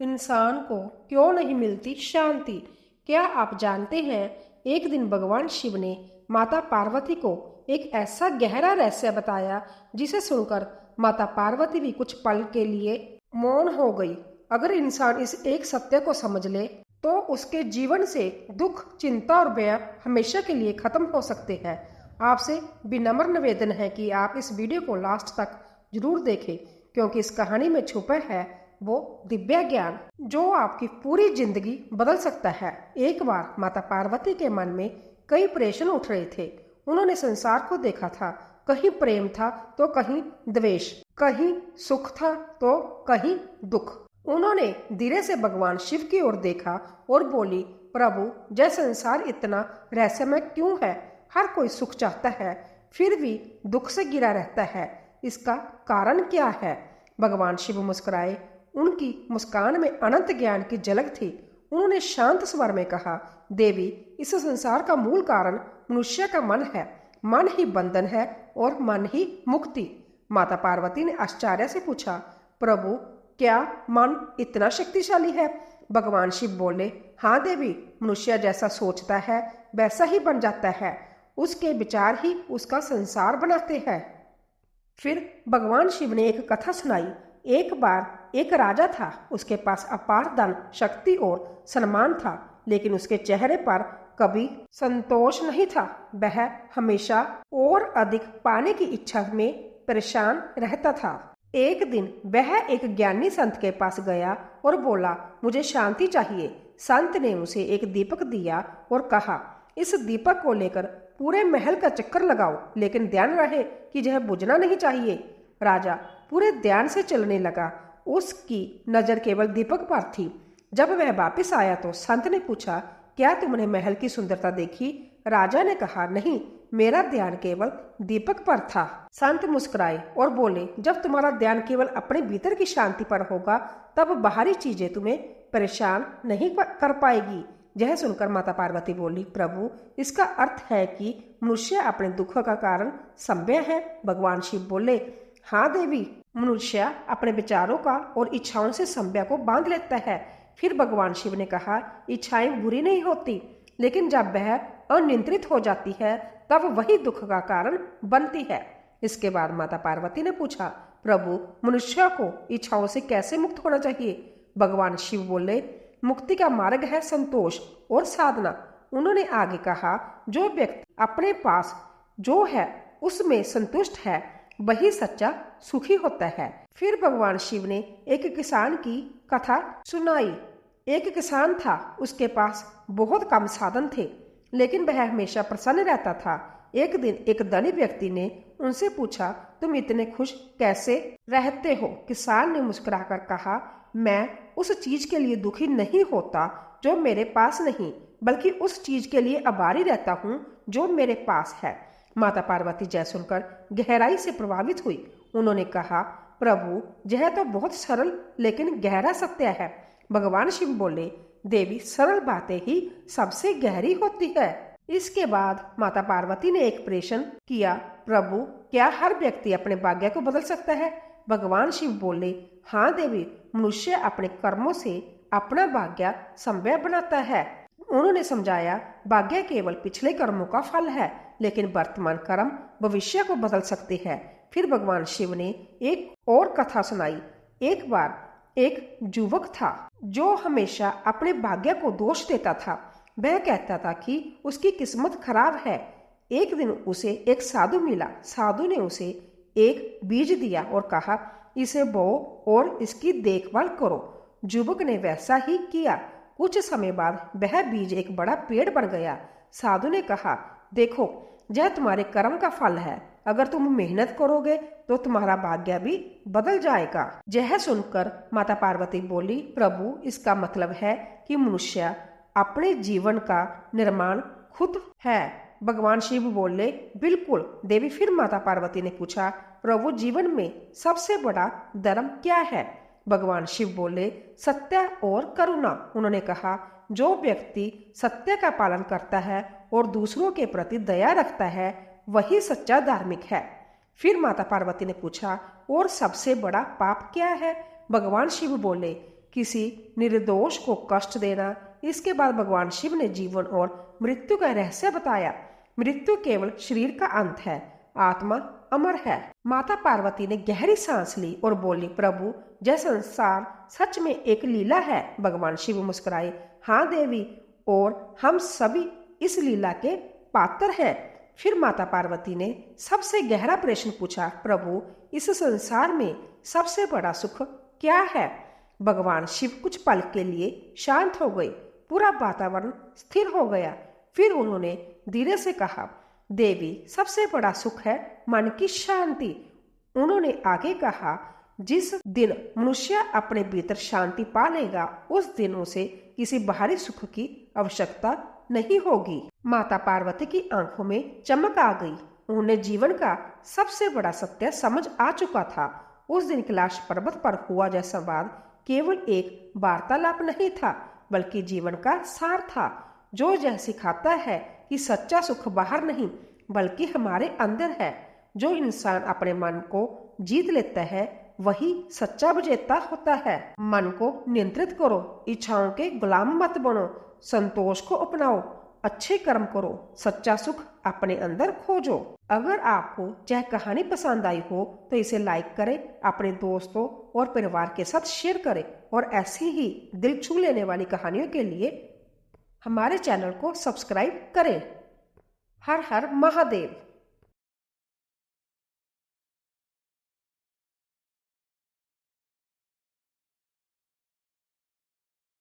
इंसान को क्यों नहीं मिलती शांति। क्या आप जानते हैं, एक दिन भगवान शिव ने माता पार्वती को एक ऐसा गहरा रहस्य बताया जिसे सुनकर माता पार्वती भी कुछ पल के लिए मौन हो गई। अगर इंसान इस एक सत्य को समझ ले तो उसके जीवन से दुख, चिंता और भय हमेशा के लिए खत्म हो सकते हैं। आपसे विनम्र निवेदन है कि आप इस वीडियो को लास्ट तक जरूर देखें, क्योंकि इस कहानी में छुपा है वो दिव्य ज्ञान जो आपकी पूरी जिंदगी बदल सकता है। एक बार माता पार्वती के मन में कई प्रश्न उठ रहे थे। उन्होंने संसार को देखा था, कहीं प्रेम था तो कहीं द्वेष, कहीं सुख था तो कहीं दुख। उन्होंने धीरे से भगवान शिव की ओर देखा और बोली, प्रभु, जय संसार इतना रहस्यमय क्यों है? हर कोई सुख चाहता है फिर भी दुख से घिरा रहता है, इसका कारण क्या है? भगवान शिव मुस्कुराए। उनकी मुस्कान में अनंत ज्ञान की झलक थी। उन्होंने शांत स्वर में कहा, देवी, इस संसार का मूल कारण मनुष्य का मन है। मन ही बंधन है और मन ही मुक्ति। माता पार्वती ने आश्चर्य से पूछा, प्रभु, क्या मन इतना शक्तिशाली है? भगवान शिव बोले, हाँ देवी, मनुष्य जैसा सोचता है वैसा ही बन जाता है। उसके विचार ही उसका संसार बनाते हैं। फिर भगवान शिव ने एक कथा सुनाई। एक बार एक राजा था। उसके पास अपार धन, शक्ति और सम्मान था, लेकिन उसके चेहरे पर कभी संतोष नहीं था। वह हमेशा और अधिक पाने की इच्छा में परेशान रहता था। एक दिन वह एक ज्ञानी संत के पास गया और बोला, मुझे शांति चाहिए। संत ने उसे एक दीपक दिया और कहा, इस दीपक को लेकर पूरे महल का चक्कर लगाओ, लेकिन ध्यान रहे कि यह बुझना नहीं चाहिए। राजा पूरे ध्यान से चलने लगा। उसकी नजर केवल दीपक पर थी। जब वह वापस आया तो संत ने पूछा, क्या तुमने महल की सुंदरता देखी? राजा ने कहा, नहीं, मेरा ध्यान केवल दीपक पर था। संत मुस्कुराए और बोले, जब तुम्हारा ध्यान केवल अपने भीतर की शांति पर होगा तब बाहरी चीजें तुम्हें परेशान नहीं कर पाएगी। यह सुनकर माता पार्वती बोली, प्रभु, इसका अर्थ है कि मनुष्य अपने दुख का कारण संभव है। भगवान शिव बोले, हाँ देवी, मनुष्य अपने विचारों का और इच्छाओं से संभव को बांध लेता है। फिर भगवान शिव ने कहा, इच्छाएं बुरी नहीं होती, लेकिन जब वह अनियंत्रित हो जाती है तब वही दुख का कारण बनती है। इसके बाद माता पार्वती ने पूछा, प्रभु, मनुष्य को इच्छाओं से कैसे मुक्त होना चाहिए? भगवान शिव बोले, मुक्ति का मार्ग है संतोष और साधना। उन्होंने आगे कहा, जो व्यक्ति अपने पास जो है उसमें संतुष्ट है वही सच्चा सुखी होता है। फिर भगवान शिव ने एक किसान की कथा सुनाई। एक किसान था, उसके पास बहुत कम साधन थे, लेकिन वह हमेशा प्रसन्न रहता था। एक दिन एक धनी व्यक्ति ने उनसे पूछा, तुम इतने खुश कैसे रहते हो? किसान ने मुस्कुराकर कहा, मैं उस चीज के लिए दुखी नहीं होता जो मेरे पास नहीं, बल्कि उस चीज के लिए आभारी रहता हूँ जो मेरे पास है। माता पार्वती जय सुनकर गहराई से प्रभावित हुई। उन्होंने कहा, प्रभु, यह तो बहुत सरल लेकिन गहरा सत्य है। भगवान शिव बोले, देवी, सरल बातें ही सबसे गहरी होती है। इसके बाद माता पार्वती ने एक प्रश्न किया, प्रभु, क्या हर व्यक्ति अपने भाग्य को बदल सकता है? भगवान शिव बोले, हाँ देवी, मनुष्य अपने कर्मों से अपना भाग्य संभव बनाता है। उन्होंने समझाया, भाग्य केवल पिछले कर्मों का फल है, लेकिन वर्तमान कर्म भविष्य को बदल सकते हैं। फिर भगवान शिव ने एक और कथा सुनाई। एक बार एक युवक था जो हमेशा अपने भाग्य को दोष देता था। वह कहता था कि उसकी किस्मत खराब है। एक दिन उसे एक साधु मिला। साधु ने उसे एक बीज दिया और कहा, इसे बोओ और इसकी देखभाल करो। युवक ने वैसा ही किया। कुछ समय बाद वह बीज एक बड़ा पेड़ बन गया। साधु ने कहा, देखो, यह तुम्हारे कर्म का फल है। अगर तुम मेहनत करोगे तो तुम्हारा भाग्य भी बदल जाएगा। यह सुनकर माता पार्वती बोली, प्रभु, इसका मतलब है कि मनुष्य अपने जीवन का निर्माण खुद है। भगवान शिव बोले, बिल्कुल देवी। फिर माता पार्वती ने पूछा, प्रभु, जीवन में सबसे बड़ा धर्म क्या है? भगवान शिव बोले, सत्य और करुणा। उन्होंने कहा, जो व्यक्ति सत्य का पालन करता है और दूसरों के प्रति दया रखता है वही सच्चा धार्मिक है। फिर माता पार्वती ने पूछा, और सबसे बड़ा पाप क्या है? भगवान शिव बोले, किसी निर्दोष को कष्ट देना। इसके बाद भगवान शिव ने जीवन और मृत्यु का रहस्य बताया। मृत्यु केवल शरीर का अंत है, आत्मा अमर है। माता पार्वती ने गहरी सांस ली और बोली, प्रभु, यह संसार सच में एक लीला है। भगवान शिव मुस्कुराए, हाँ देवी, और हम सभी इस लीला के पात्र हैं। फिर माता पार्वती ने सबसे गहरा प्रश्न पूछा, प्रभु, इस संसार में सबसे बड़ा सुख क्या है? भगवान शिव कुछ पल के लिए शांत हो गए। पूरा वातावरण स्थिर हो गया। फिर उन्होंने धीरे से कहा, देवी, सबसे बड़ा सुख है मन की शांति। उन्होंने आगे कहा, जिस दिन मनुष्य अपने भीतर शांति पा लेगा, उस दिन उसे किसी बाहरी सुख की आवश्यकता नहीं होगी। माता पार्वती की आंखों में चमक आ गई। उन्हें जीवन का सबसे बड़ा सत्य समझ आ चुका था। उस दिन कैलाश पर्वत पर हुआ यह संवाद केवल एक वार्तालाप नहीं था, बल्कि जीवन का सार था, जो यह सिखाता है कि सच्चा सुख बाहर नहीं बल्कि हमारे अंदर है। जो इंसान अपने मन को जीत लेता है वही सच्चा विजेता होता है। मन को नियंत्रित करो, इच्छाओं के गुलाम मत बनो, संतोष को अपनाओ, अच्छे कर्म करो, सच्चा सुख अपने अंदर खोजो। अगर आपको यह कहानी पसंद आई हो तो इसे लाइक करें, अपने दोस्तों और परिवार के साथ शेयर करें और ऐसी ही दिल छू लेने वाली कहानियों के लिए हमारे चैनल को सब्सक्राइब करें। हर हर महादेव।